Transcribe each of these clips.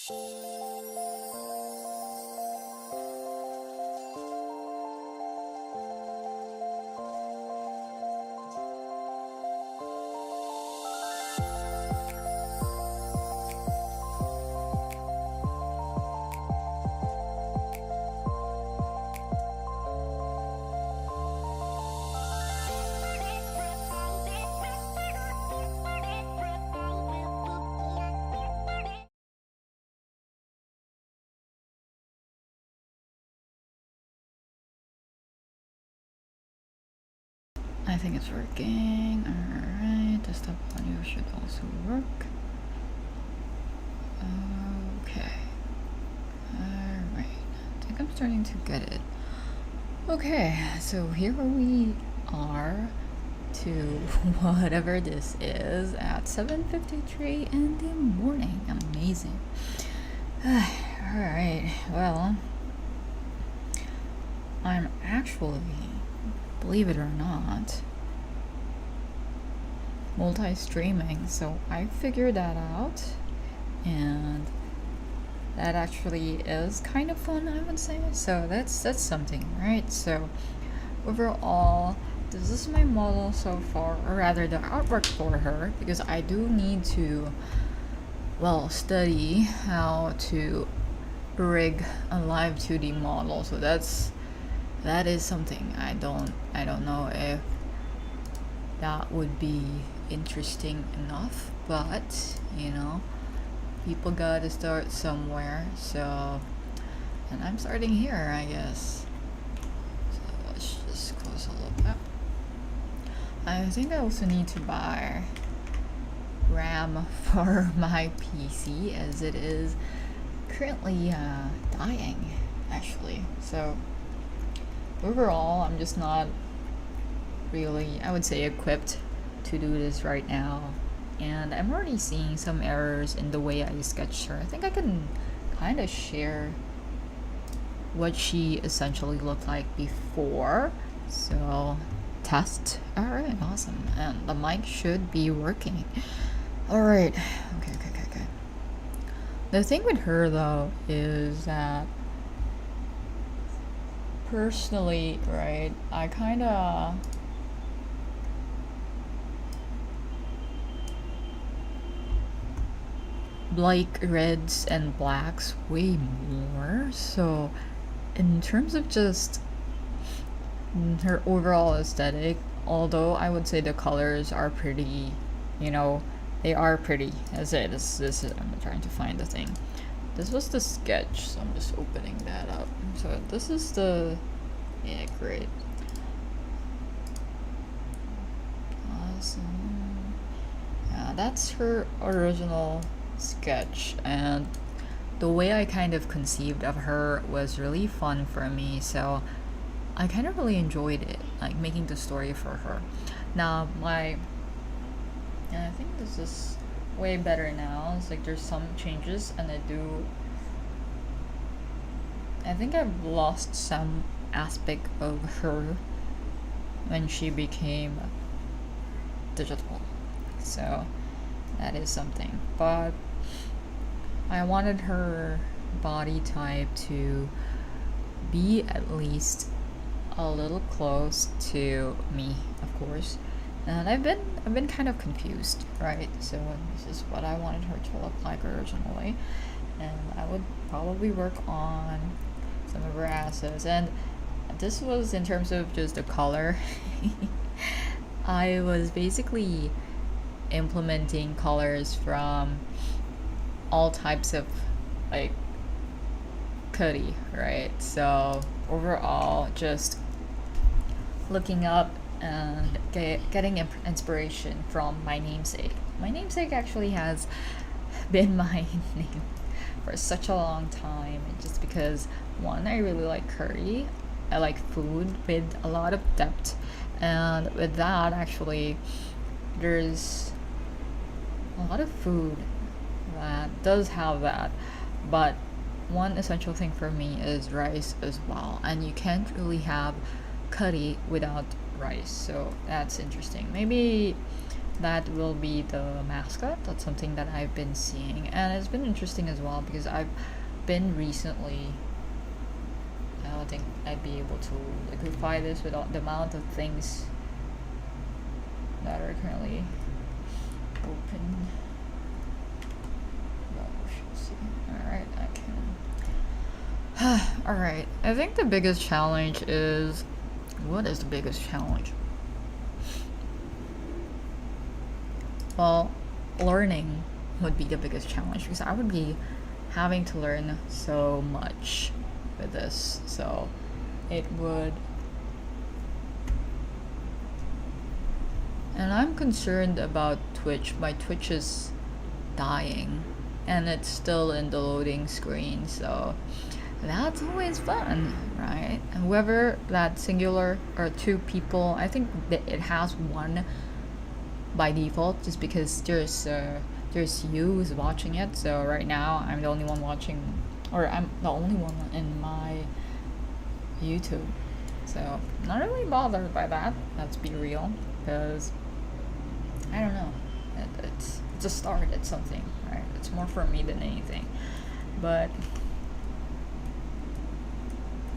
I think it's working. Alright, desktop audio should also work. Okay. Alright. I think I'm starting to get it. Okay, so here we are to whatever this is at 7:53 in the morning. Amazing. Alright, well, I'm actually, believe it or not, multi-streaming, so I figured that out, and that actually is kind of fun, I would say. So that's something, right? So overall, this is my model so far, or rather the artwork for her, because I do need to, well, study how to rig a live 2D model. So that is something I don't know if that would be interesting enough, but you know, people gotta start somewhere. So, and I'm starting here, I guess. So let's just close all of that. I think I also need to buy RAM for my PC, as it is currently dying, actually. So overall, I'm just not really, I would say, equipped to do this right now, and I'm already seeing some errors in the way I sketched her. I think I can kind of share what she essentially looked like before. So test. Alright, awesome. And the mic should be working. Alright. Okay. The thing with her though is that personally, right, I kinda like reds and blacks way more. So in terms of just her overall aesthetic, although I would say the colors are pretty, you know, they are pretty. As it is, this is, I'm trying to find the thing. This was the sketch, so I'm just opening that up. So this is the, yeah, great. Awesome. Yeah, that's her original sketch, and the way I kind of conceived of her was really fun for me, so I kind of really enjoyed it, like making the story for her. Now I think this is way better now. It's like there's some changes, and I think I've lost some aspect of her when she became digital, so that is something. But I wanted her body type to be at least a little close to me, of course. And I've been kind of confused, right? So this is what I wanted her to look like originally, and I would probably work on some of her assets. And this was in terms of just the color. I was basically implementing colors from all types of like Cuddy, right? So overall, just looking up and getting inspiration from my namesake. My namesake actually has been my name for such a long time, just because one, I really like curry. I like food with a lot of depth, and with that, actually, there's a lot of food that does have that, but one essential thing for me is rice as well, and you can't really have curry without rice, so that's interesting. Maybe that will be the mascot. That's something that I've been seeing, and it's been interesting as well because I've been recently. I don't think I'd be able to liquefy this without the amount of things that are currently open. Well, we should see. Alright, I can. Alright, I think the biggest challenge is. What is the biggest challenge? Well, learning would be the biggest challenge because I would be having to learn so much with this. So it would. And I'm concerned about Twitch. My Twitch is dying and it's still in the loading screen. So that's always fun, right? And whether that singular or two people, I think that it has one by default just because there's you who's watching it. So right now I'm the only one watching, or I'm the only one in my YouTube. So not really bothered by that. Let's be real, because I don't know. It's a start at something, right? It's more for me than anything. But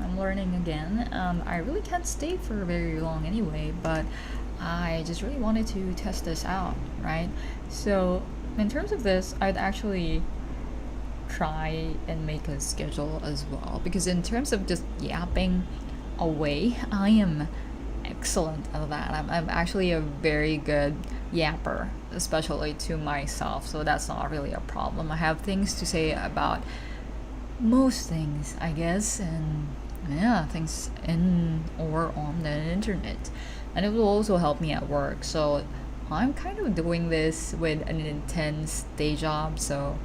I'm learning again. I really can't stay for very long anyway, but I just really wanted to test this out, right? So in terms of this, I'd actually try and make a schedule as well, because in terms of just yapping away, I am excellent at that. I'm actually a very good yapper, especially to myself, so that's not really a problem. I have things to say about most things, I guess, and yeah, things in or on the internet, and it will also help me at work. So I'm kind of doing this with an intense day job, so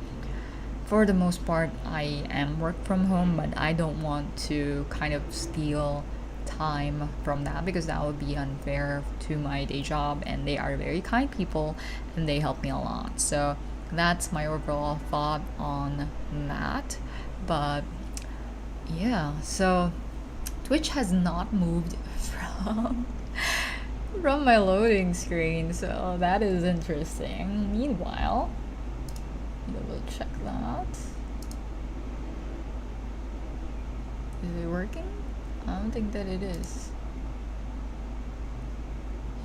for the most part I am work from home, but I don't want to kind of steal time from that because that would be unfair to my day job, and they are very kind people and they help me a lot. So that's my overall thought on that. But yeah, so Twitch has not moved from my loading screen, so that is interesting. Meanwhile, we'll check that. Is it working? I don't think that it is.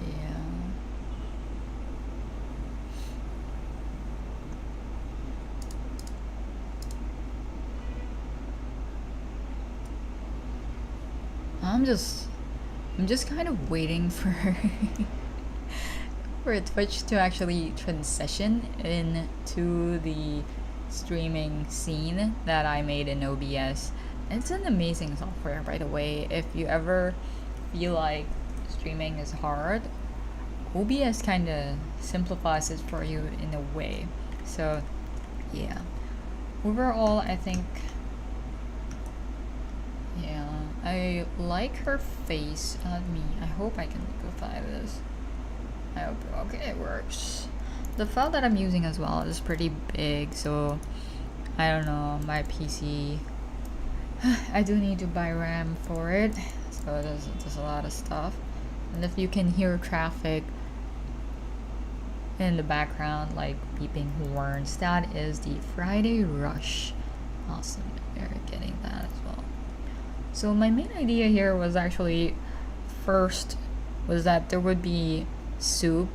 Yeah. I'm just kind of waiting for for Twitch to actually transition into the streaming scene that I made in OBS. It's an amazing software, by the way. If you ever feel like streaming is hard, OBS kind of simplifies it for you in a way. So yeah, overall I think, yeah, I like her face, not me. I hope I can liquefy this. I hope, okay, it works. The file that I'm using as well is pretty big, so I don't know, my PC, I do need to buy RAM for it, so there's a lot of stuff. And if you can hear traffic in the background, like beeping horns, that is the Friday rush. Awesome, you're getting that as well. So my main idea here was actually, first, was that there would be soup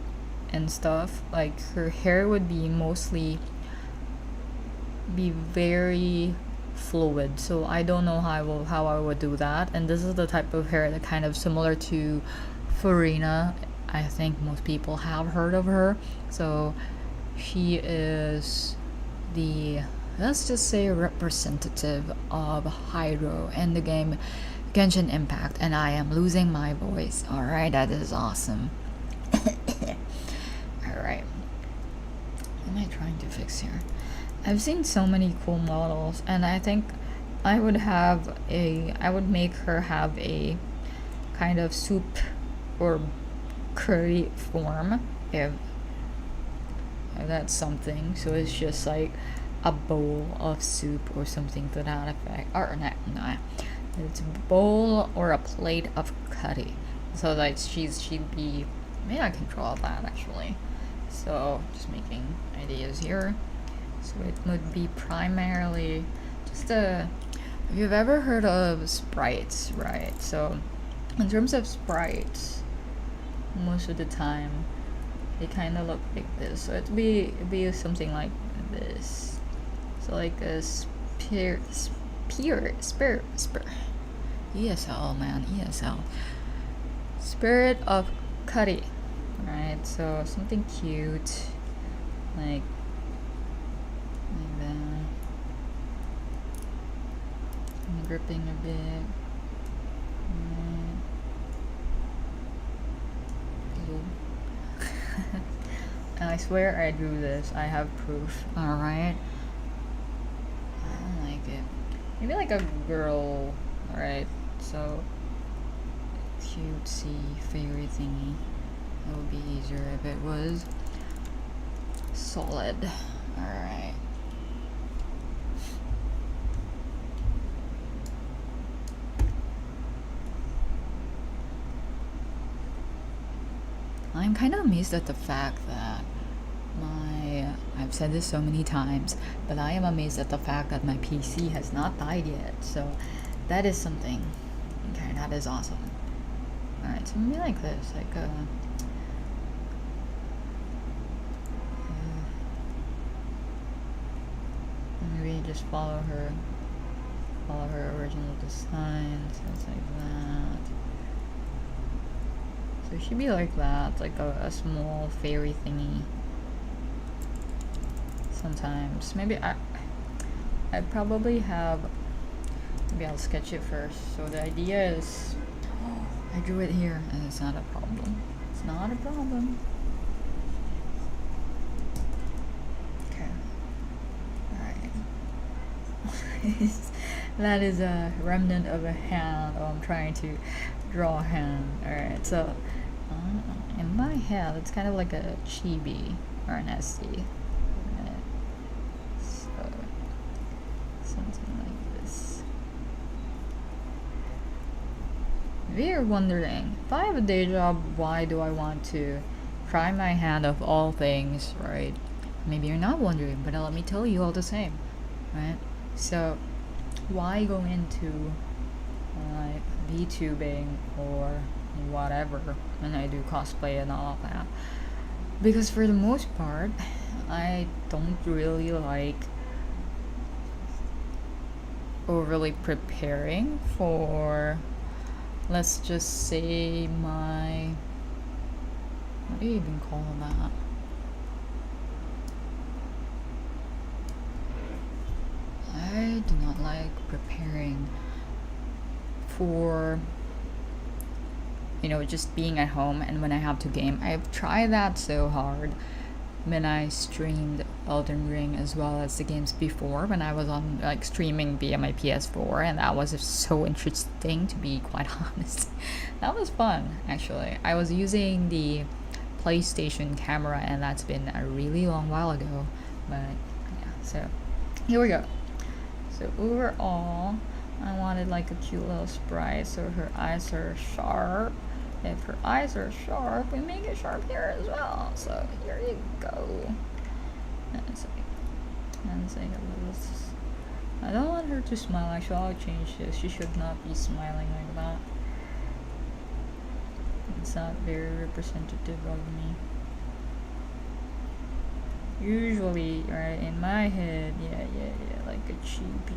and stuff. Like her hair would be mostly be very fluid, so I don't know how I would do that. And this is the type of hair that kind of similar to Farina. I think most people have heard of her. So she is the, let's just say, representative of Hydro in the game Genshin Impact, and I am losing my voice. Alright, that is awesome. Alright, what am I trying to fix here? I've seen so many cool models, and I think I would make her have a kind of soup or curry form, if that's something. So it's just like a bowl of soup or something to that effect, or no, it's a bowl or a plate of curry. So like she'd be, maybe I can draw that actually. So just making ideas here. So it would be primarily just a. If you've ever heard of sprites, right? So in terms of sprites, most of the time they kind of look like this. So it'd be something like this. So like a ESL, man, ESL. Spirit of Cuddy, right? So something cute, like that. I'm gripping a bit. And I swear I drew this. I have proof. Alright. I don't like it. Maybe like a girl. Alright. So cutesy fairy thingy. That would be easier if it was solid. Alright. I'm kind of amazed at the fact that I've said this so many times, but I am amazed at the fact that my PC has not died yet. So that is something. Okay, that is awesome. Alright, so maybe like this, like maybe just follow her original design, so it's like that. So it should be like that, like a small fairy thingy. Sometimes, maybe I probably have. Maybe I'll sketch it first. So the idea is, I drew it here, and it's not a problem. It's not a problem. Okay. Alright. That is a remnant of a hand. Oh, I'm trying to draw a hand. Alright, so in my head, it's kind of like a chibi or an SD. So something like this. If you're wondering, if I have a day job, why do I want to try my hand of all things, right? Maybe you're not wondering, but let me tell you all the same, right? So why go into like vtubing or whatever when I do cosplay and all of that? Because for the most part, I don't really like overly preparing for, let's just say, my, what do you even call that? I do not like preparing for, just being at home and when I have to game. I've tried that so hard when I streamed Elden Ring as well as the games before, when I was on like streaming via my PS4, and that was so interesting, to be quite honest. That was fun, actually. I was using the PlayStation camera, and that's been a really long while ago, but yeah, so here we go. So overall, I wanted like a cute little sprite, so her eyes are sharp. If her eyes are sharp, we make it sharp here as well. So here you go. That's like a little. I don't want her to smile. Actually, I'll change this. She should not be smiling like that. It's not very representative of me. Usually, right, in my head, yeah, like a chibi.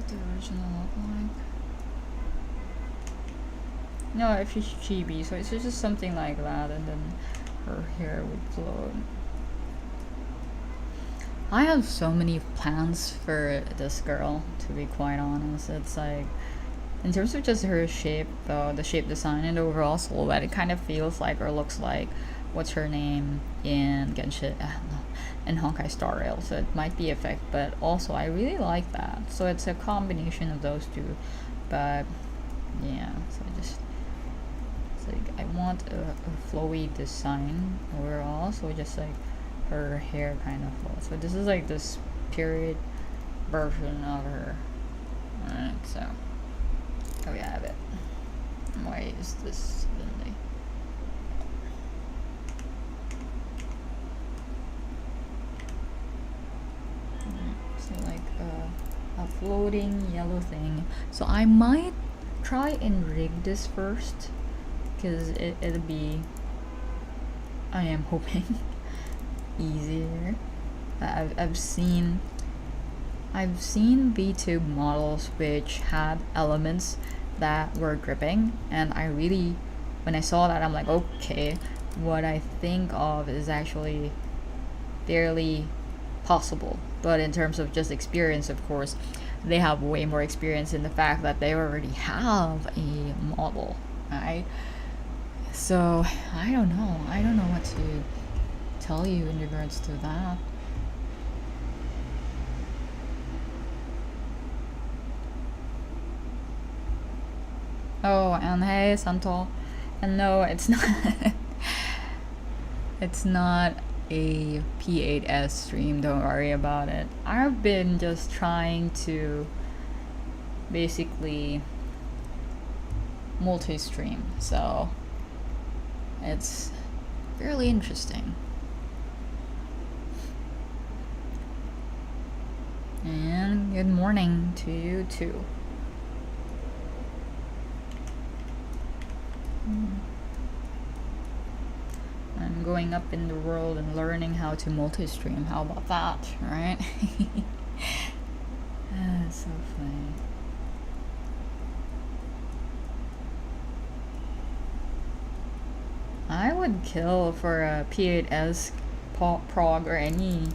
The original look like? No, if she's chibi, so it's just something like that, and then her hair would float. I have so many plans for this girl, to be quite honest. It's like, in terms of just her shape, though, the shape design and the overall silhouette, it kind of feels like, or looks like, what's her name in Genshin, in Honkai Star Rail, so it might be effect, but also I really like that. So it's a combination of those two, but yeah, so it's like I want a flowy design overall, so just like her hair kind of full. So this is like this period version of her. Alright, so there we have it. Why is this Lindy? So like a floating yellow thing. So I might try and rig this first, because it'll be, I am hoping, easier. I've seen vtube models which had elements that were gripping, and I really, when I saw that, I'm like, okay, what I think of is actually fairly possible. But in terms of just experience, of course, they have way more experience in the fact that they already have a model, right? So I don't know what to tell you in regards to that. Oh, and hey, Santo. And no, it's not. It's not a P8S stream, don't worry about it. I've been just trying to basically multi-stream, so it's fairly interesting. And good morning to you too. I'm going up in the world and learning how to multi-stream. How about that, right? So funny. I would kill for a P8S prog or any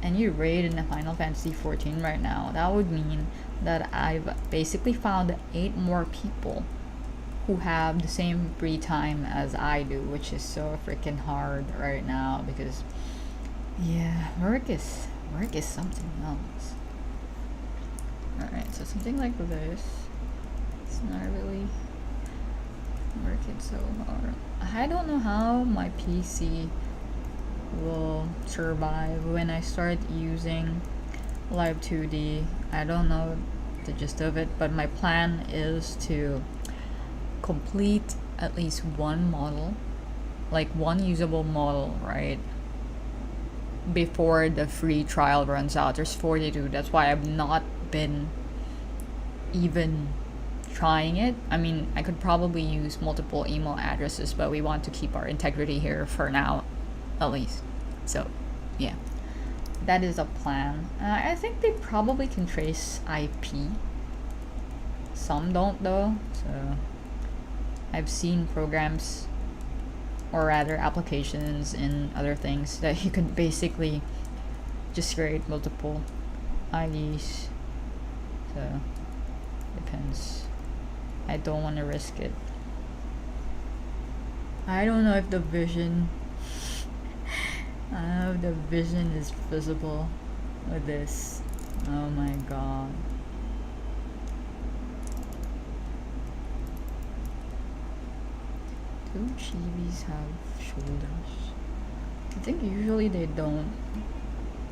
raid in the Final Fantasy 14 right now. That would mean that I've basically found 8 more people who have the same free time as I do, which is so freaking hard right now because, yeah, work is something else. Alright, so something like this. It's not really working so hard. I don't know how my PC will survive when I start using Live 2D. I don't know the gist of it, but my plan is to complete at least one model, like one usable model, right, before the free trial runs out. There's 42. That's why I've not been even trying it. I mean, I could probably use multiple email addresses, but we want to keep our integrity here for now, at least. So yeah, that is a plan. I think they probably can trace IP. Some don't though, so I've seen programs, or rather applications and other things, that you could basically just create multiple IDs. So depends. I don't want to risk it. I don't know if the vision is visible with this. Oh my god. Do chibis have shoulders? I think usually they don't.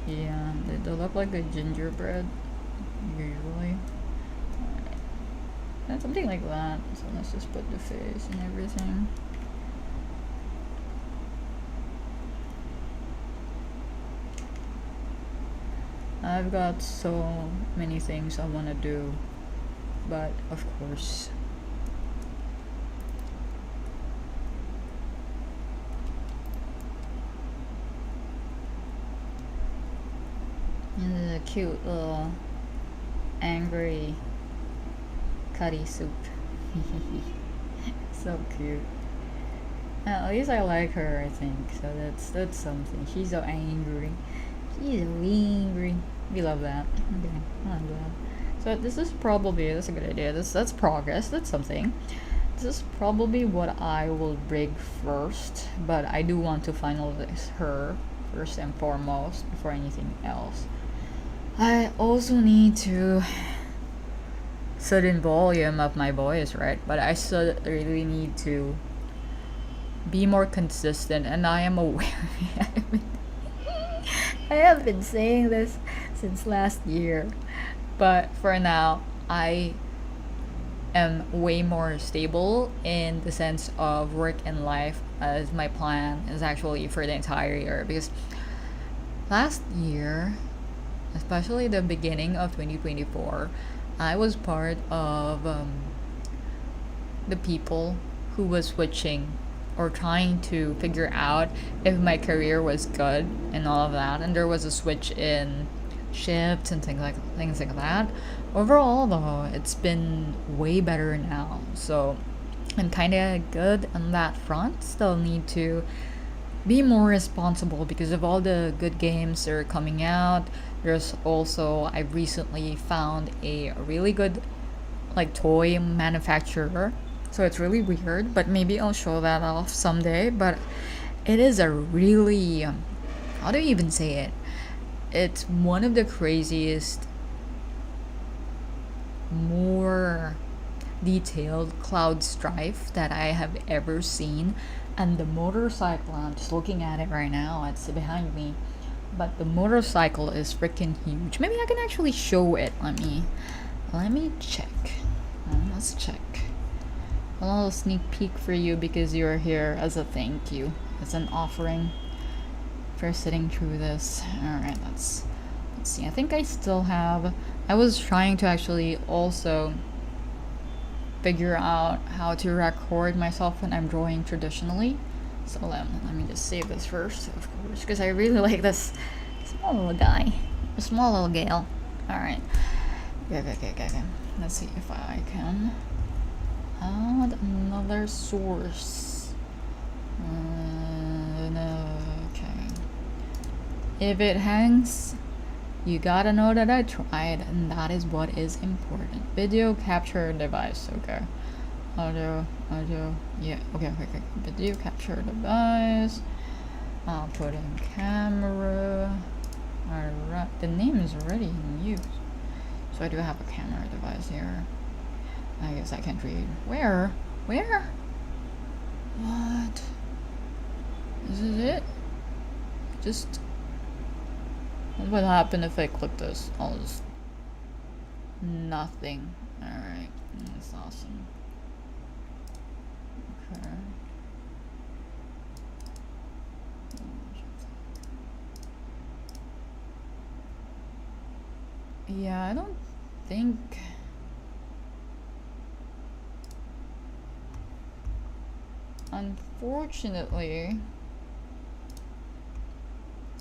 Yeah, they look like a gingerbread, usually. Alright. Something like that. So let's just put the face and everything. I've got so many things I want to do, but of course, and the cute little angry cutty suit. So cute. At least I like her, I think. So that's something. She's so angry. She's so angry. We love that. Okay, I'm glad. So that's a good idea. That's progress. That's something. This is probably what I will rig first, but I do want to finalize her first and foremost before anything else. I also need to set in volume of my voice, right? But I still really need to be more consistent, and I am aware I have been saying this since last year, but for now, I am way more stable in the sense of work and life, as my plan is actually for the entire year. Because last year, especially the beginning of 2024, I was part of the people who was switching or trying to figure out if my career was good and all of that, and there was a switch in shifts and things like that. Overall though, it's been way better now, so I'm kind of good on that front. Still need to be more responsible because of all the good games that are coming out. There's also, I recently found a really good like toy manufacturer, so it's really weird, but maybe I'll show that off someday. But it is a really how do you even say it, it's one of the craziest, more detailed cloud strife that I have ever seen. And the motorcycle, I'm just looking at it right now, it's behind me, but the motorcycle is freaking huge. Maybe I can actually show it. Let me check. Let's check. A little sneak peek for you because you're here as a thank you, as an offering for sitting through this. Alright, let's see. I think I still have, I was trying to actually also figure out how to record myself when I'm drawing traditionally. So let me just save this first, of course, because I really like this small little guy, a small little gal. Alright. Okay. Let's see if I can add another source. Okay. If it hangs, you gotta know that I tried, and that is what is important. Video capture device. Okay. Audio. Yeah. Okay. Video capture device. I'll put in camera. Alright. The name is already in use. So I do have a camera device here. I guess I can't read. Where? What? This is it? Just... what would happen if I click this? I'll just... nothing. Alright. That's awesome. Okay. Yeah, I don't think... unfortunately...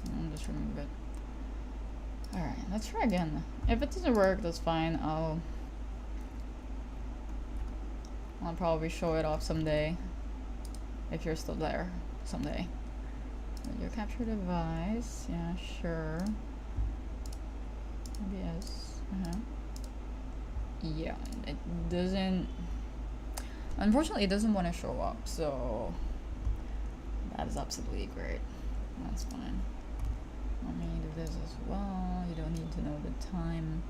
I'll just remove it. Alright, let's try again. If it doesn't work, that's fine. I'll probably show it off someday. If you're still there. Someday. Video capture device. Yeah, sure. Yes. Yeah, it doesn't... unfortunately, it doesn't want to show up, so... that is absolutely great. That's fine. Let me do this as well. You don't need to know the time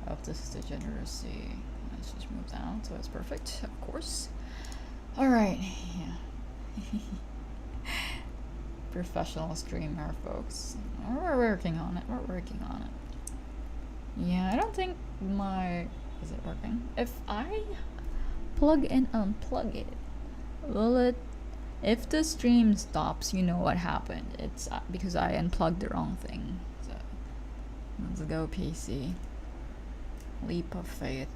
of this degeneracy. Let's just move that, so it's perfect, of course. Alright, yeah. Professional streamer, folks. We're working on it. Yeah, I don't think my... is it working? If I plug and unplug it, will it... if the stream stops, you know what happened. It's because I unplugged the wrong thing. So, let's go PC. Leap of faith.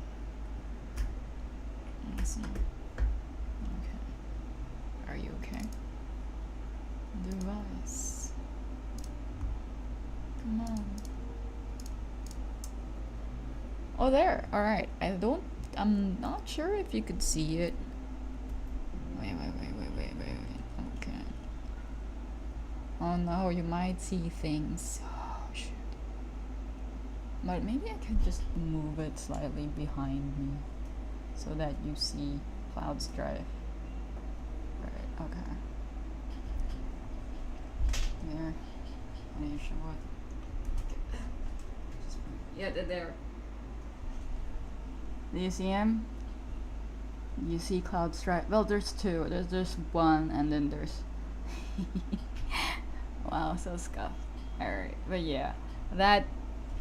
Awesome. Okay. Are you okay? Device. Come on. Oh, there. Alright. I'm not sure if you could see it. Wait. Okay. Oh no, you might see things. Oh shit. But maybe I could just move it slightly behind me so that you see Cloud's drive. Right, okay. There. Are you sure what? Yeah, they're there. Do you see him? You see Cloud Stripe? Well, there's two. There's one, and then there's... wow, so scuffed. Alright, but yeah, that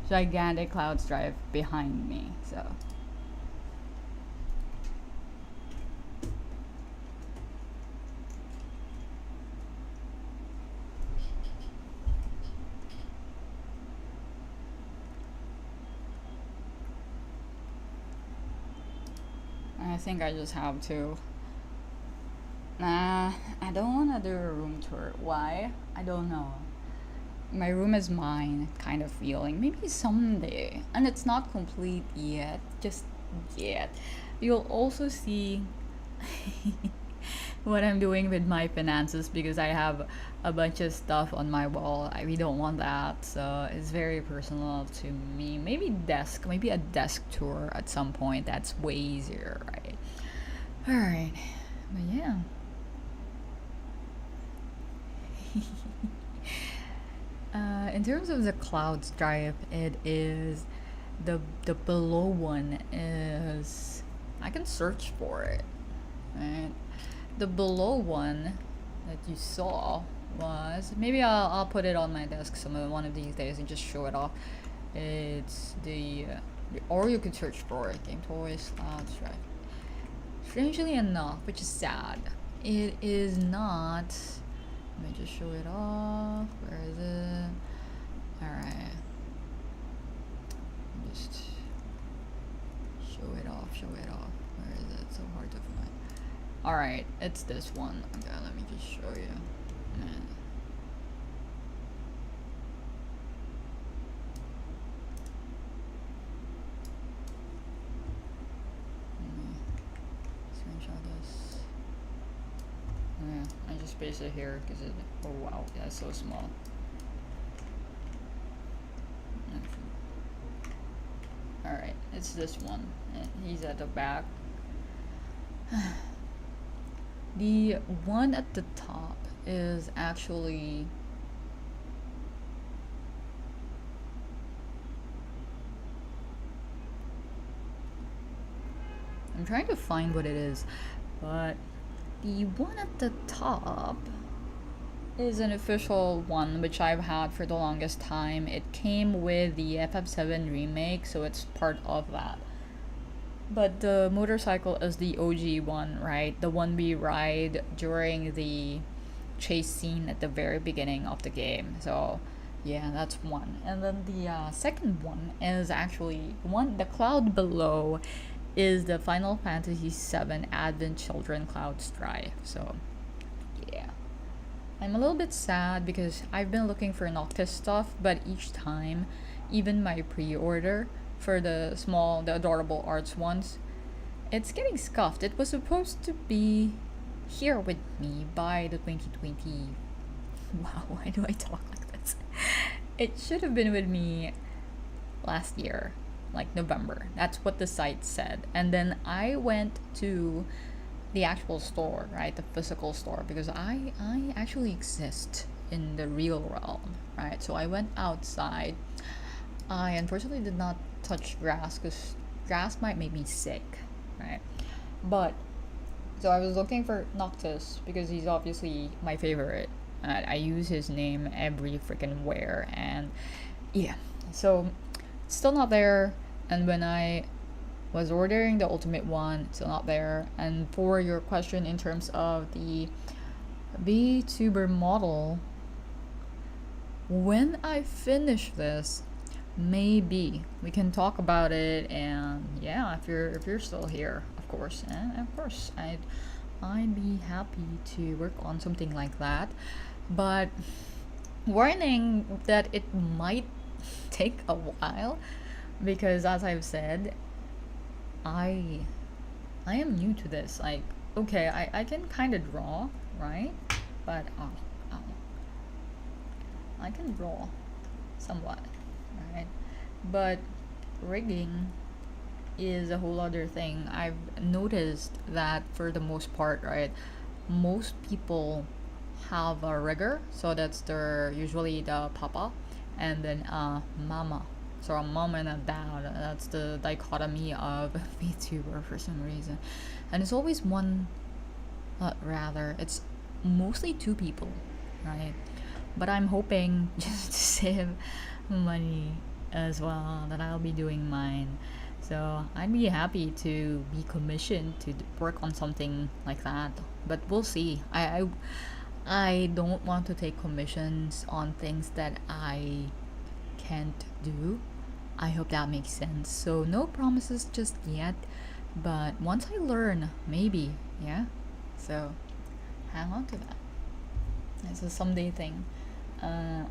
gigantic clouds drive behind me, so. I think I just have to. Nah, I don't want to do a room tour. Why? I don't know. My room is mine kind of feeling. Maybe someday. And it's not complete yet. Just yet. You'll also see what I'm doing with my finances because I have a bunch of stuff on my wall. We don't want that. So it's very personal to me. Maybe a desk tour at some point. That's way easier, right? Alright. But yeah. In terms of the cloud stripe, it is the below one is I can search for it. Right, the below one that you saw was maybe I'll put it on my desk one of these days and just show it off. It's the or you could search for it. Game toys cloud stripe. Strangely enough, which is sad, it is not. Let me just show it off. Where is it? Alright. Just show it off. Where is it? So hard to find. Alright, it's this one. Okay, let me just show you. And screenshot this. Yeah, I just paste it here because it. Oh wow, yeah, it's so small. Alright, it's this one. He's at the back. The one at the top is actually. I'm trying to find what it is, but the one at the top is an official one which I've had for the longest time. It came with the FF7 remake, so it's part of that. But the motorcycle is the OG one, right? The one we ride during the chase scene at the very beginning of the game. So yeah, that's one. And then the second one is actually the cloud below is the Final Fantasy VII Advent Children Cloud Strife. So yeah, I'm a little bit sad because I've been looking for Noctis stuff, but each time, even my pre-order for the adorable arts ones, it's getting scuffed. It was supposed to be here with me by the 2020. Wow, why do I talk like this? It should have been with me last year, like November. That's what the site said. And then I went to the actual store, right? The physical store, because I actually exist in the real realm, right? So I went outside. I unfortunately did not touch grass because grass might make me sick, right? But so I was looking for Noctis because he's obviously my favorite. I use his name every freaking where, and yeah, so it's still not there. And when I was ordering the ultimate one, still not there. And for your question in terms of the VTuber model, when I finish this, maybe we can talk about it. And yeah, if you're still here, of course, and of course I'd be happy to work on something like that. But warning that it might take a while because, as I've said, I am new to this. Like, okay, I can kind of draw, right? But I can draw somewhat, right? But rigging is a whole other thing. I've noticed that for the most part, right? Most people have a rigger, so that's usually the papa, and then mama. So a mom and a dad. That's the dichotomy of VTuber for some reason, and it's always one. Rather, it's mostly two people, right? But I'm hoping just to save money as well that I'll be doing mine. So I'd be happy to be commissioned to work on something like that. But we'll see. I don't want to take commissions on things that I can't do. I hope that makes sense. So no promises just yet, but once I learn, maybe, yeah. So hang on to that. It's a someday thing. Uh,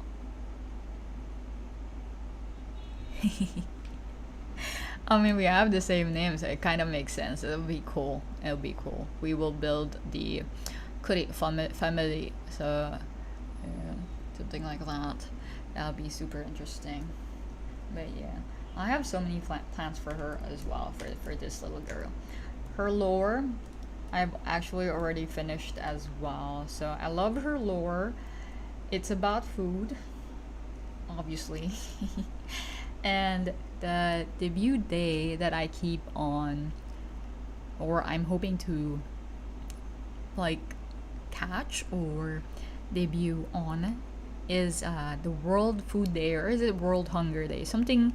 I mean, we have the same name, so it kind of makes sense. It'll be cool. It'll be cool. We will build the Kuri family. So, yeah, something like that. That'll be super interesting. But yeah, I have so many plans for her as well, for this little girl. Her lore, I've actually already finished as well. So I love her lore. It's about food, obviously. And the debut day that I keep on, or I'm hoping to like catch or debut on, is the World Food Day, or is it World Hunger Day? Something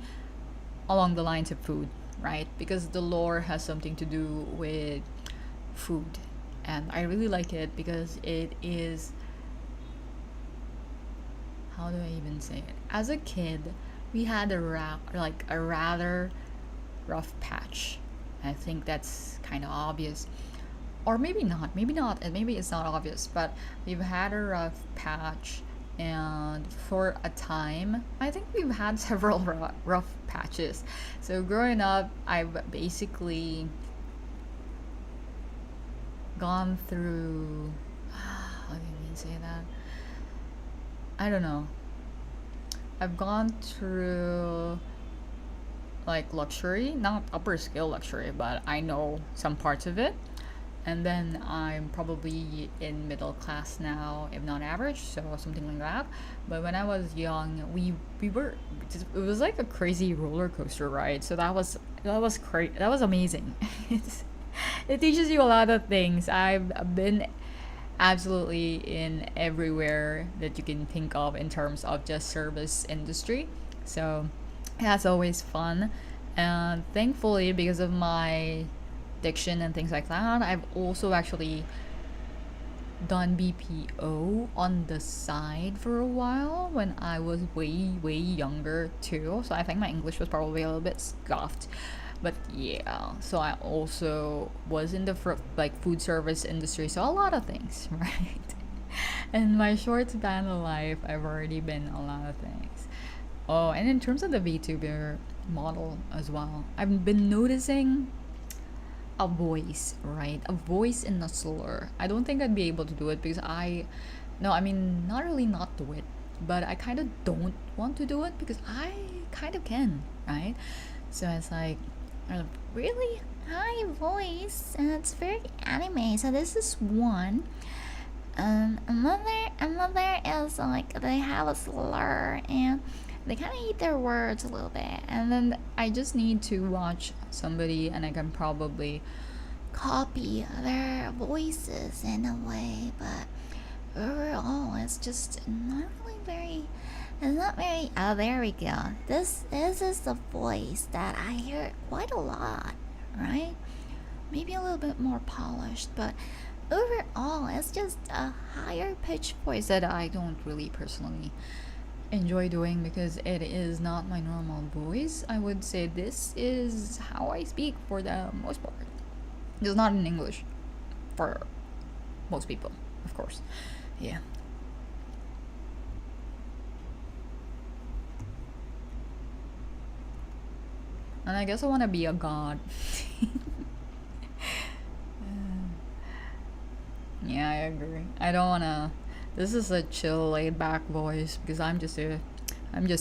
along the lines of food, right? Because the lore has something to do with food. And I really like it because it is, how do I even say it? As a kid, we had a rather rough patch. I think that's kind of obvious, or maybe not. Maybe not, and maybe it's not obvious. But we've had a rough patch, and for a time, I think we've had several rough patches. So growing up, I've basically gone through. How do you mean say that? I don't know. I've gone through like luxury, not upper scale luxury, but I know some parts of it. And then I'm probably in middle class now, if not average, so something like that. But when I was young, we were, it was like a crazy roller coaster ride. So that was amazing. It teaches you a lot of things. I've been absolutely in everywhere that you can think of in terms of just service industry. So that's always fun. And thankfully, because of my diction and things like that, I've also actually done BPO on the side for a while when I was way younger too. So I think my English was probably a little bit scuffed. But yeah, so I also was in the like food service industry, so a lot of things, right? In my short span of life, I've already been a lot of things. Oh, and in terms of the VTuber model as well, I've been noticing a voice, right? A voice in the slur. I don't think I'd be able to do it because no, I mean, not really not do it, but I kind of don't want to do it because I kind of can, right? So it's like, really high voice, and it's very anime. So this is one. Another is like they have a slur and they kind of eat their words a little bit, and then I just need to watch somebody and I can probably copy their voices in a way, but overall it's just not really very. It's not very. Oh, there we go. This is the voice that I hear quite a lot, right? Maybe a little bit more polished, but overall, it's just a higher pitched voice that I don't really personally enjoy doing because it is not my normal voice. I would say this is how I speak for the most part. It's not in English for most people, of course. Yeah. And I guess I want to be a god. Yeah, I agree. I don't want to. This is a chill, laid back voice because I'm just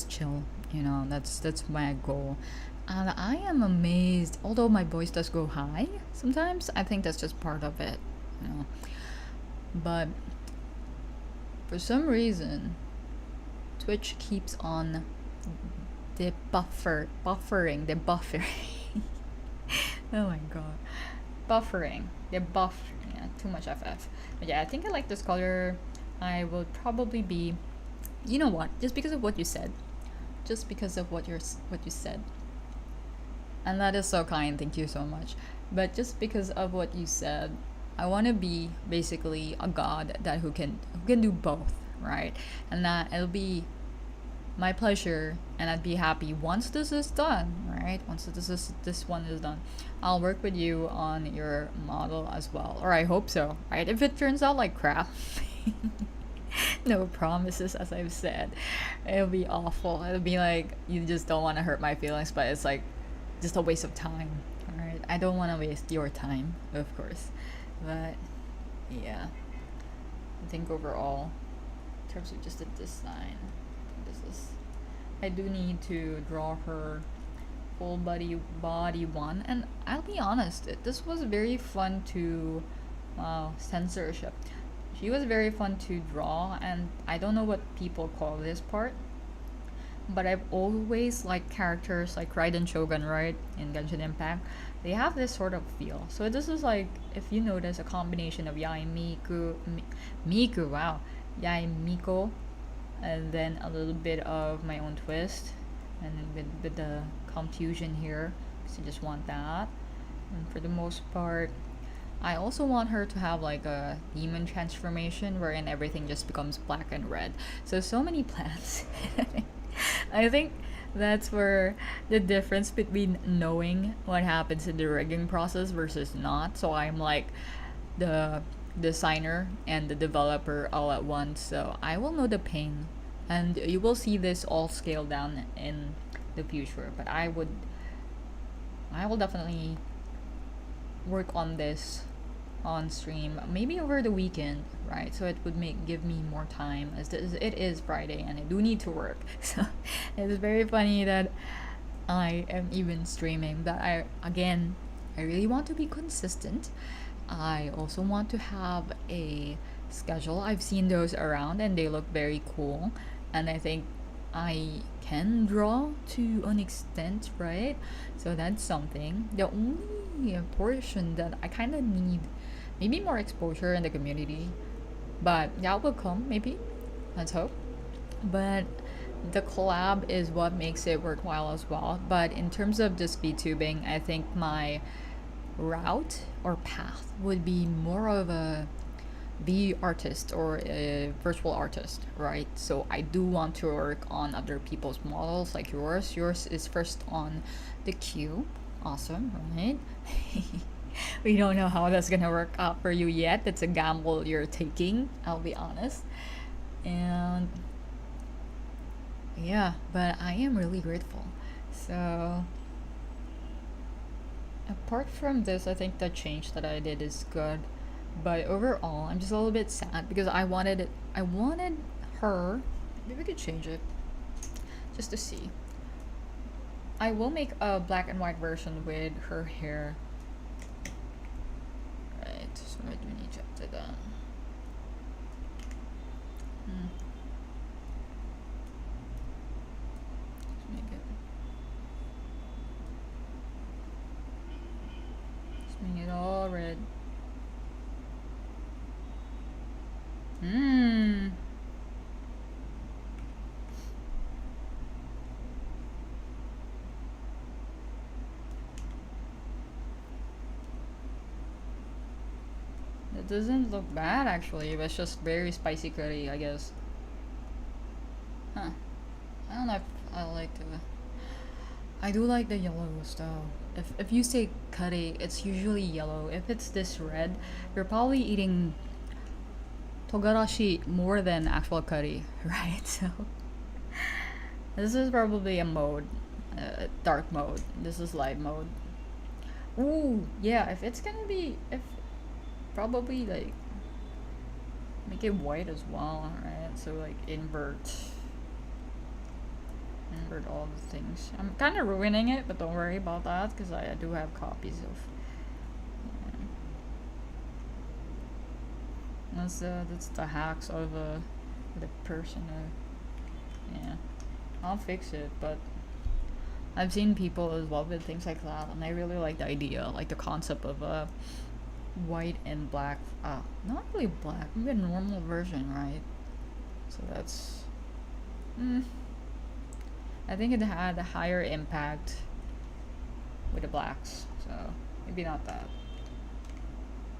chill. You know, that's my goal. And I am amazed, although my voice does go high sometimes. I think that's just part of it, you know. But for some reason, Twitch keeps on buffering. Oh my god, buffering. They buff. Yeah, too much FF. But yeah, I think I like this color. I will probably be You know what? Just because of what you said, just because of what you said, and that is so kind. Thank you so much. But just because of what you said, I want to be basically a god that who can do both, right? And that it'll be my pleasure, and I'd be happy once this is done, right? Once this one is done, I'll work with you on your model as well, or I hope so, right? If it turns out like crap, no promises, as I've said. It'll be awful. It'll be like you just don't want to hurt my feelings, but it's like just a waste of time. All right, I don't want to waste your time, of course, but yeah, I think overall, in terms of just the design, this is. I do need to draw her full body one, and I'll be honest, this was very fun to. Wow, censorship. She was very fun to draw, and I don't know what people call this part, but I've always liked characters like Raiden Shogun, right, in Genshin Impact. They have this sort of feel. So this is like, if you notice, a combination of Yai Miku, wow, Yai Miko, and then a little bit of my own twist, and with the confusion here, because I just want that. And for the most part, I also want her to have like a demon transformation wherein everything just becomes black and red. So many plans. I think that's where the difference between knowing what happens in the rigging process versus not. So I'm like the designer and the developer all at once. So I will know the pain, and you will see this all scaled down in the future. But I will definitely work on this on stream, maybe over the weekend, right? So it would give me more time, as it is Friday and I do need to work. So it's very funny that I am even streaming. But I really want to be consistent. I also want to have a schedule. I've seen those around and they look very cool, and I think I can draw to an extent, right? So that's something. The only portion that I kind of need, maybe more exposure in the community, but that will come, maybe. Let's hope. But the collab is what makes it worthwhile as well. But in terms of just VTubing, I think my route or path would be more of a the artist or a virtual artist, right? So I do want to work on other people's models like yours. Yours is first on the queue. Awesome, right? We don't know how that's gonna work out for you yet. It's a gamble you're taking, I'll be honest. And yeah, but I am really grateful. So apart from this, I think the change that I did is good. But overall, I'm just a little bit sad because I wanted her. Maybe we could change it just to see. I will make a black and white version with her hair. Right, so I do need to update that. Let's make it. Let's make it all red. It doesn't look bad actually, but it's just very spicy curry, I guess. Huh. I don't know if I like the... I do like the yellows though. If you say curry, it's usually yellow. If it's this red, you're probably eating togarashi more than actual curry, right? So this is probably a mode, dark mode. This is light mode. Ooh, yeah. If it's gonna be, if probably like make it white as well, right? So like invert all the things. I'm kind of ruining it, but don't worry about that because I do have copies of. That's the hacks of the person. Yeah, I'll fix it, but I've seen people as well with things like that, and I really like the idea, like the concept of white and black. Not really black, maybe a normal version, right? So that's Mm, I think it had a higher impact with the blacks, so maybe not that.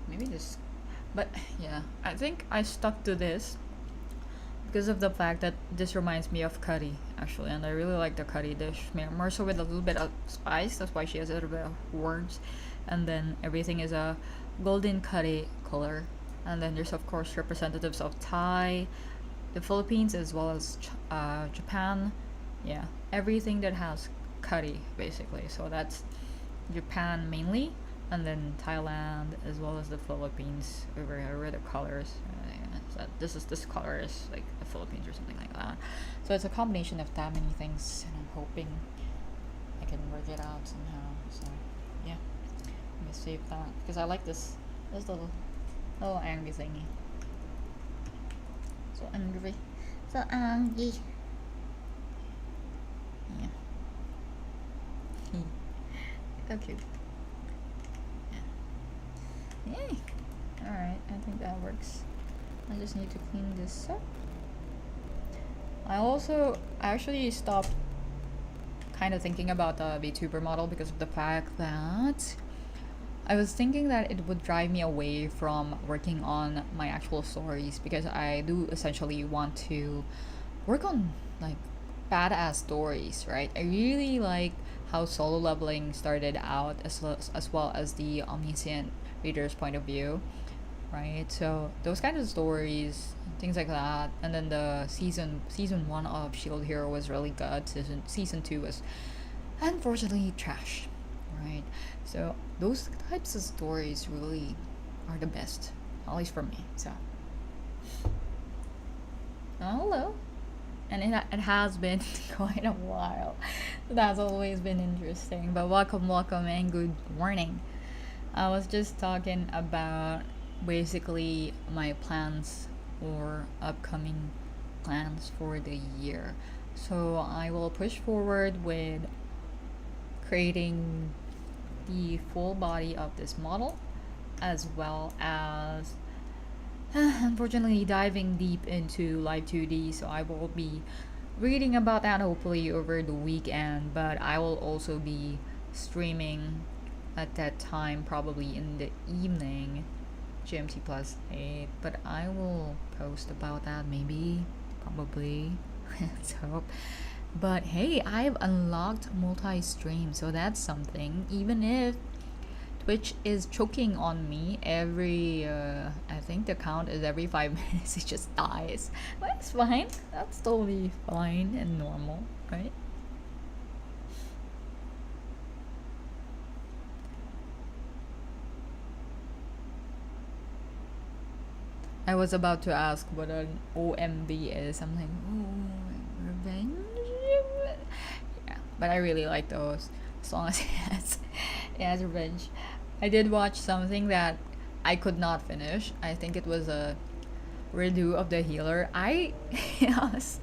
Maybe this, but yeah, I think I stuck to this because of the fact that this reminds me of curry actually, and I really like the curry dish more so with a little bit of spice. That's why she has a little bit of words, and then everything is a golden curry color. And then there's of course representatives of Thai, the Philippines, as well as Japan. Yeah, everything that has curry basically. So that's Japan mainly, and then Thailand as well as the Philippines over here with the colors. So this color is like the Philippines or something like that. So it's a combination of that many things, and I'm hoping I can work it out somehow. So yeah, let me save that because I like this little angry thingy. So angry, so angry. Yeah. So cute. Yeah. Yay. Alright, I think that works. I just need to clean this up. I actually stopped kind of thinking about the VTuber model because of the fact that I was thinking that it would drive me away from working on my actual stories, because I do essentially want to work on like badass stories, right? I really like how solo leveling started out, as well as the omniscient reader's point of view, right? So those kind of stories, things like that, and then the season one of Shield Hero was really good. Season two was unfortunately trash, right? So those types of stories really are the best, at least for me. So hello. And it has been quite a while. That's always been interesting. But welcome, and good morning. I was just talking about basically my plans or upcoming plans for the year. So I will push forward with creating the full body of this model, as well as unfortunately diving deep into Live 2D. So I will be reading about that hopefully over the weekend, but I will also be streaming at that time, probably in the evening, GMT plus 8. But I will post about that maybe, probably. Let's hope. But hey, I've unlocked multi-stream, so that's something. Even if Twitch is choking on me every, I think the count is every 5 minutes, it just dies. But it's fine. That's totally fine and normal, right? I was about to ask what an OMB is. I'm like, oh, revenge? Yeah, but I really like those. As long as it has revenge. I did watch something that I could not finish. I think it was a redo of the healer. Yes,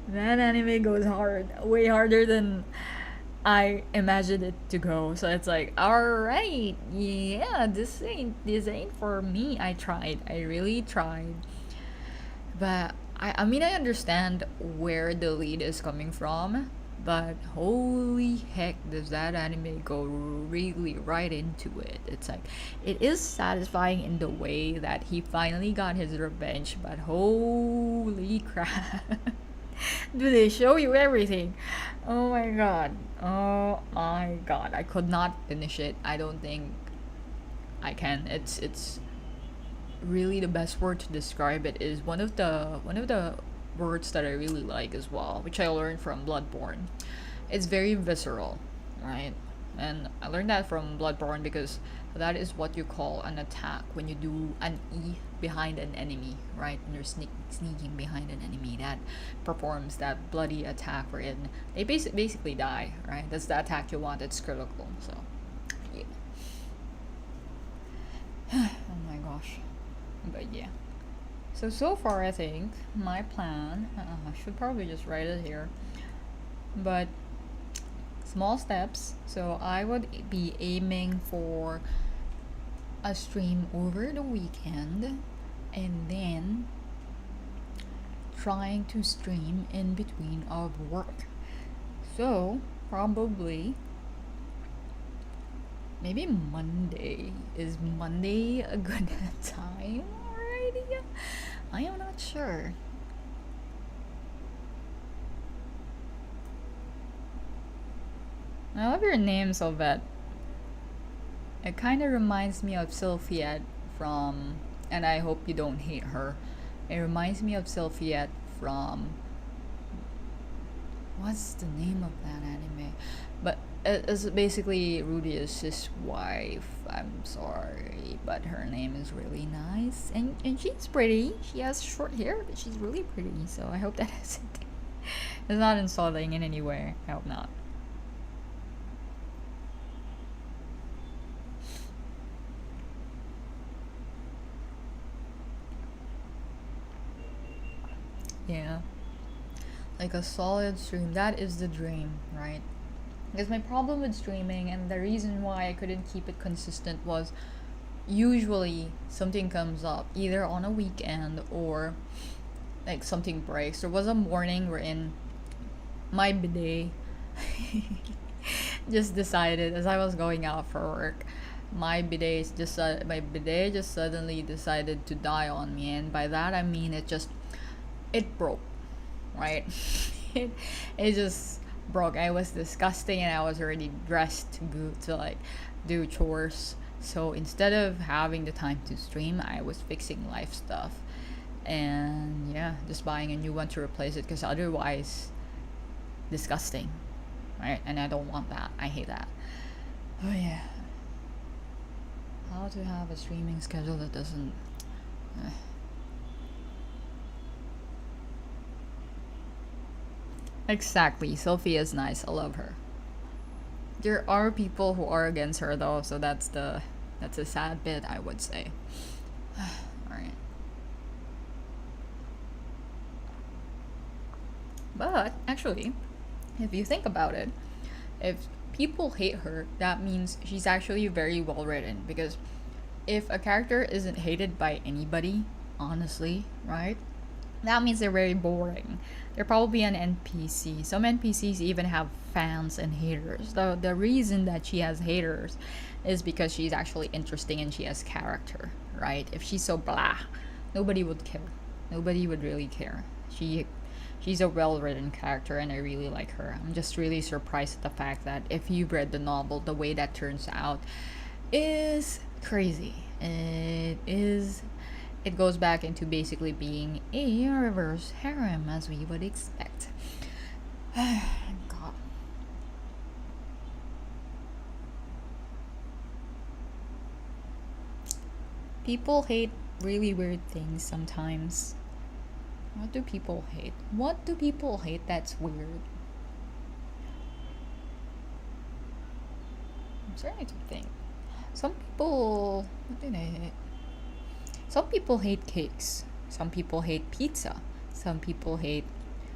that anime goes hard, way harder than I imagined it to go. So it's like, all right, yeah, this ain't for me. I tried. I really tried. But I mean, I understand where the lead is coming from, but holy heck, does that anime go really right into it. It's like, it is satisfying in the way that he finally got his revenge, but holy crap. Do they show you everything? Oh my god. Oh my god. I could not finish it. I don't think I can. It's really the best word to describe it is one of the words that I really like as well, which I learned from Bloodborne. It's very visceral, right? And I learned that from Bloodborne because that is what you call an attack when you do an E behind an enemy, right? And you're sneaking behind an enemy that performs that bloody attack wherein they basically die, right? That's the attack you want. It's critical. So, yeah. Oh my gosh. But yeah. So far, I think my plan. I should probably just write it here. But small steps. So I would be aiming for a stream over the weekend, and then trying to stream in between of work. So probably maybe Monday. Is Monday a good time already? I am not sure. I love your name, Sylvette. It kind of reminds me of Sylphiette from, and I hope you don't hate her. It reminds me of Sylphiette from, what's the name of that anime? But it's basically Rudius's wife. I'm sorry, but her name is really nice, and she's pretty. She has short hair, but she's really pretty. So I hope that isn't. It's not insulting in any way. I hope not. Yeah. Like a solid stream. That is the dream, right? Because my problem with streaming and the reason why I couldn't keep it consistent was usually something comes up either on a weekend or like something breaks. There was a morning wherein my bidet just decided as I was going out for work, my bidet just suddenly decided to die on me, and by that I mean it broke, right? it it just broke. I was disgusting and I was already dressed to go to like do chores. So instead of having the time to stream, I was fixing life stuff and yeah, just buying a new one to replace it because otherwise disgusting, right? And I don't want that. I hate that. Oh yeah. How to have a streaming schedule that doesn't Exactly. Sophie is nice. I love her. There are people who are against her though, so that's a sad bit, I would say. Alright. But actually, if you think about it, if people hate her, that means she's actually very well written because if a character isn't hated by anybody, honestly, right? That means they're very boring. They're probably an NPC. Some NPCs even have fans and haters. The reason that she has haters is because she's actually interesting and she has character, right? If she's so blah, nobody would care. Nobody would really care. She's a well-written character and I really like her. I'm just really surprised at the fact that if you've read the novel, the way that turns out is crazy. It goes back into basically being a reverse harem as we would expect. God. People hate really weird things sometimes. What do people hate? What do people hate that's weird? I'm starting to think. Some people. What do they hate? Some people hate cakes. Some people hate pizza. Some people hate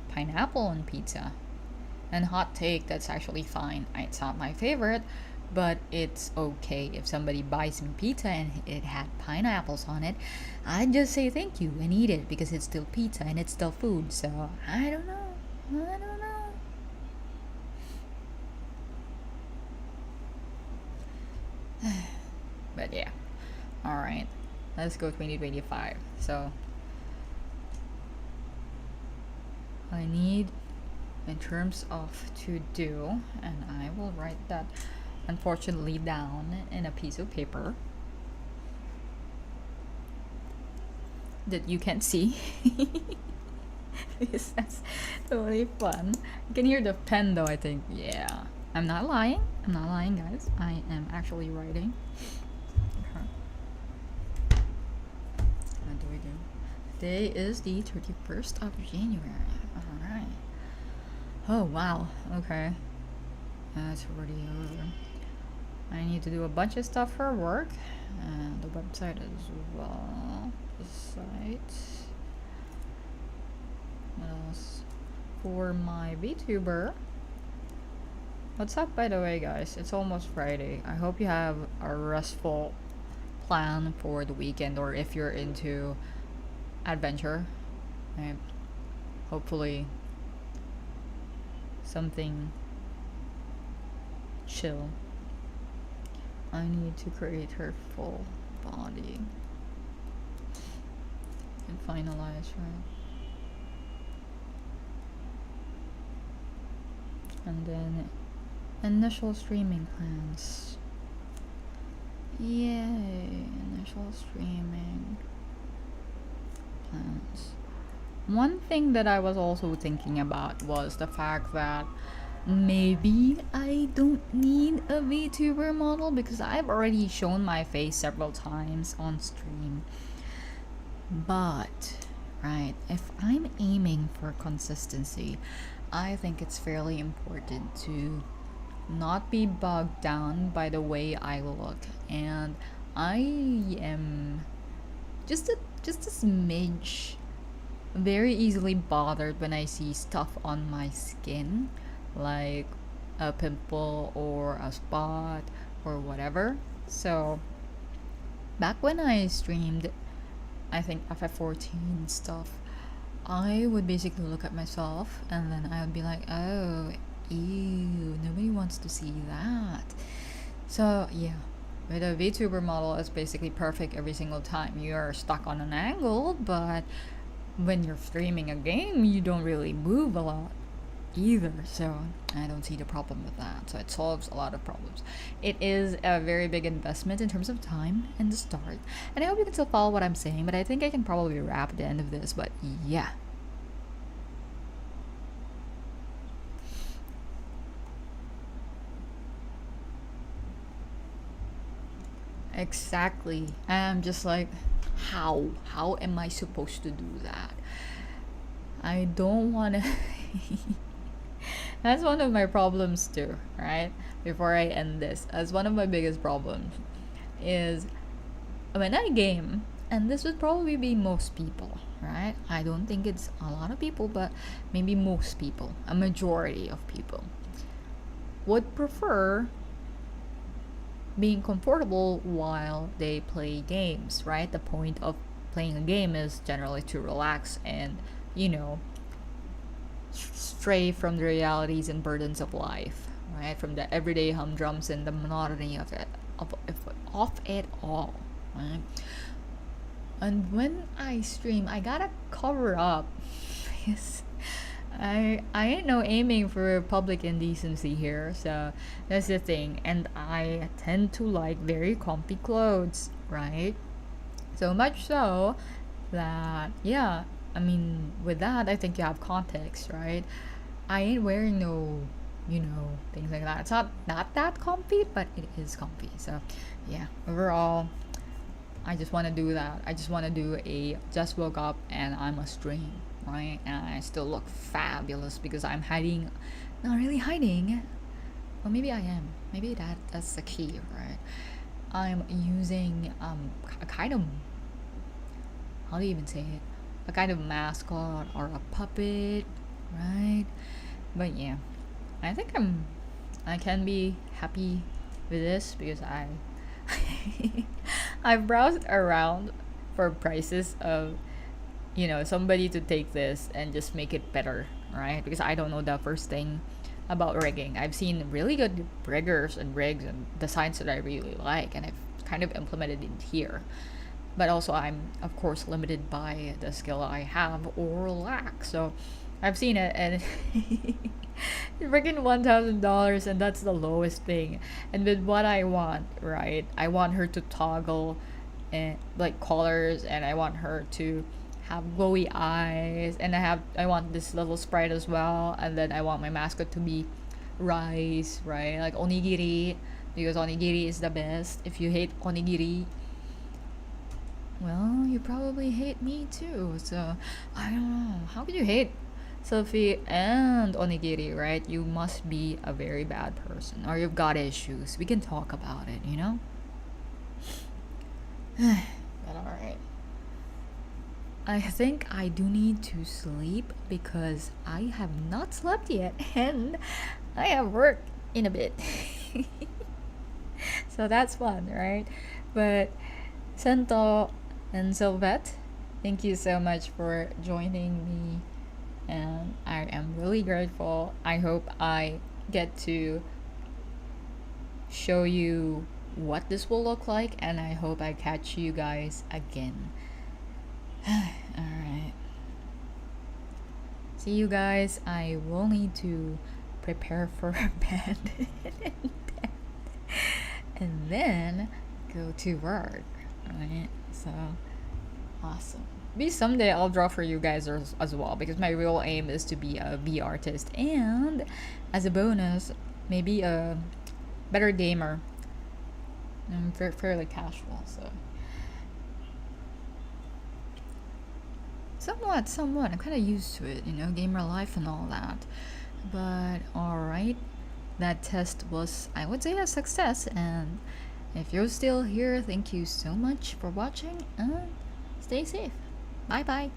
pineapple on pizza. And hot take, that's actually fine. It's not my favorite, but it's okay. If somebody buys me pizza and it had pineapples on it, I'd just say thank you and eat it because it's still pizza and it's still food. So I don't know. I don't know. But yeah. Alright. Let's go 2025. So I need in terms of to do, and I will write that unfortunately down in a piece of paper that you can't see. Because that's totally fun. You can hear the pen though, I think. Yeah. I'm not lying. I'm not lying, guys. I am actually writing. What do we do? Today is the 31st of January. Alright. Oh, wow. Okay. That's already over. I need to do a bunch of stuff for work. And the website as well. The site. What else? For my VTuber. What's up, by the way, guys? It's almost Friday. I hope you have a restful plan for the weekend, or if you're into adventure. Right? hopefully something chill. I need to create her full body and finalize her. And then initial streaming plans. Yay, initial streaming plans. One thing that I was also thinking about was the fact that maybe I don't need a VTuber model because I've already shown my face several times on stream. But, right, if I'm aiming for consistency, I think it's fairly important to not be bogged down by the way I look. And I am just a smidge very easily bothered when I see stuff on my skin, like a pimple or a spot or whatever. So back when I streamed, I think FF14 stuff, I would basically look at myself and then I would be like, oh, ew, nobody wants to see that. So yeah, with a VTuber model, it's basically perfect every single time. You're stuck on an angle, but when you're streaming a game, you don't really move a lot either, so I don't see the problem with that. So it solves a lot of problems. It is a very big investment in terms of time and the start, and I hope you can still follow what I'm saying, but I think I can probably wrap at the end of this. But yeah, exactly. I'm just like, how am I supposed to do that? I don't want to that's one of my problems too, right? Before I end this, as one of my biggest problems is when I game, and this would probably be most people, right? I don't think it's a lot of people, but maybe most people, a majority of people, would prefer being comfortable while they play games, right? The point of playing a game is generally to relax and, you know, stray from the realities and burdens of life, right? From the everyday humdrums and the monotony of it, of it all, right? And when I stream, I gotta cover up because I ain't no aiming for public indecency here, so that's the thing. And I tend to like very comfy clothes, right? So much so that, yeah, I mean, with that, I think you have context, right? I ain't wearing no, things like that. It's not that comfy, but it is comfy. So, yeah, overall, I just want to do that. I just want to do a just woke up and I'm a stream, right? And I still look fabulous because I'm hiding, not really hiding. Well, maybe I am. Maybe that's the key, right? I'm using a kind of, how do you even say it? A kind of mascot or a puppet, right? But yeah, I think I can be happy with this because I've browsed around for prices of, somebody to take this and just make it better, right? Because I don't know the first thing about rigging. I've seen really good riggers and rigs and designs that I really like, and I've kind of implemented it here. But also I'm of course limited by the skill I have or lack. So I've seen it and it's freaking $1,000 and that's the lowest thing. And with what I want, right? I want her to toggle and like colors, and I want her to have glowy eyes, and I want this little sprite as well, and then I want my mascot to be rice, right? Like onigiri, because onigiri is the best. If you hate onigiri, well, you probably hate me too. So I don't know. How could you hate selfie and onigiri, right? You must be a very bad person, or you've got issues. We can talk about it, But alright. I think I do need to sleep because I have not slept yet and I have work in a bit. So that's fun, right? But Sento and Sylvette, thank you so much for joining me and I am really grateful. I hope I get to show you what this will look like, and I hope I catch you guys again. Alright. See you guys. I will need to prepare for bed and then go to work. Right? So awesome. Maybe someday I'll draw for you guys as well, because my real aim is to be a V artist, and as a bonus, maybe a better gamer. I'm fairly casual, so somewhat. I'm kind of used to it, gamer life and all that. But alright, that test was, I would say, a success. And if you're still here, thank you so much for watching, and stay safe. Bye bye.